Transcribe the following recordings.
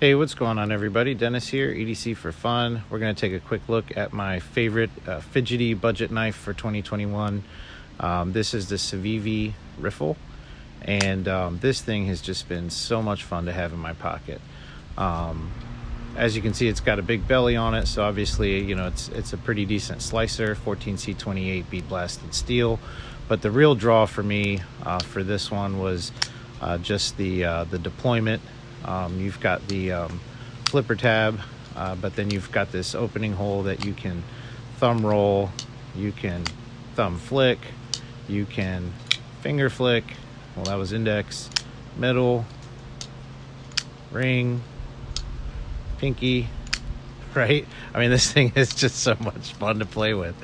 Hey, what's going on, everybody? Dennis here, EDC for Fun. We're going to take a quick look at my favorite fidgety budget knife for 2021. This is the Civivi Riffle, and this thing has just been so much fun to have in my pocket. As you can see, it's got a big belly on it, so obviously, you know, it's a pretty decent slicer, 14C28 bead blasted steel. But the real draw for me for this one was just the deployment. You've got the flipper tab, but then you've got this opening hole that you can thumb roll, you can thumb flick, you can finger flick. Well, that was index, middle, ring, pinky, right? I mean, this thing is just so much fun to play with.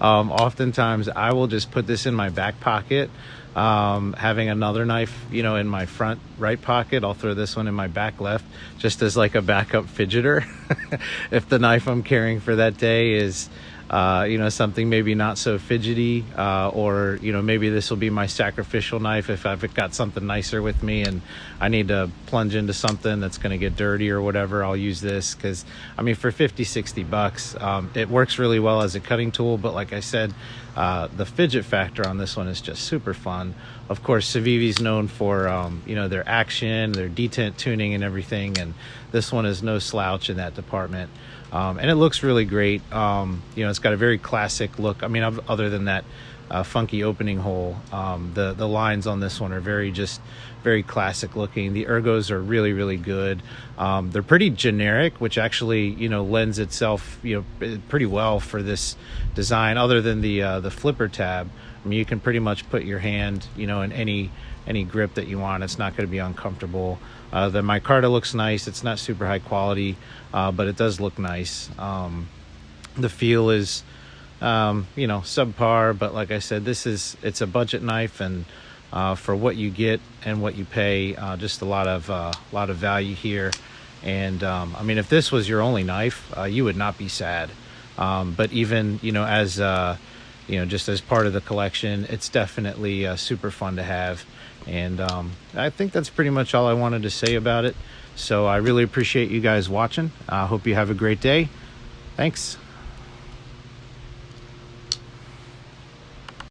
Oftentimes I will just put this in my back pocket, having another knife, you know, in my front right pocket. I'll throw this one in my back left, just as like a backup fidgeter. If the knife I'm carrying for that day is you know, something maybe not so fidgety, or, you know, maybe this will be my sacrificial knife if I've got something nicer with me and I need to plunge into something that's going to get dirty or whatever. I'll use this because, I mean, for 50-60 bucks, it works really well as a cutting tool. But like I said, the fidget factor on this one is just super fun. Of course, Civivi's known for, you know, their action, their detent tuning and everything. And this one is no slouch in that department. And it looks really great. You know, it's got a very classic look. I mean, other than that funky opening hole, the lines on this one are very classic looking. The ergos are really good. They're pretty generic, which actually, you know, lends itself, you know, pretty well for this design. Other than the flipper tab, I mean, you can pretty much put your hand, you know, in any grip that you want. It's not going to be uncomfortable. The micarta looks nice. It's not super high quality, but it does look nice. The feel is, you know, subpar, but like I said, it's a budget knife, and for what you get and what you pay, just a lot of value here. And I mean, if this was your only knife, you would not be sad. But even, you know, as you know, just as part of the collection, it's definitely super fun to have. And I think that's pretty much all I wanted to say about it. So I really appreciate you guys watching. I hope you have a great day. Thanks.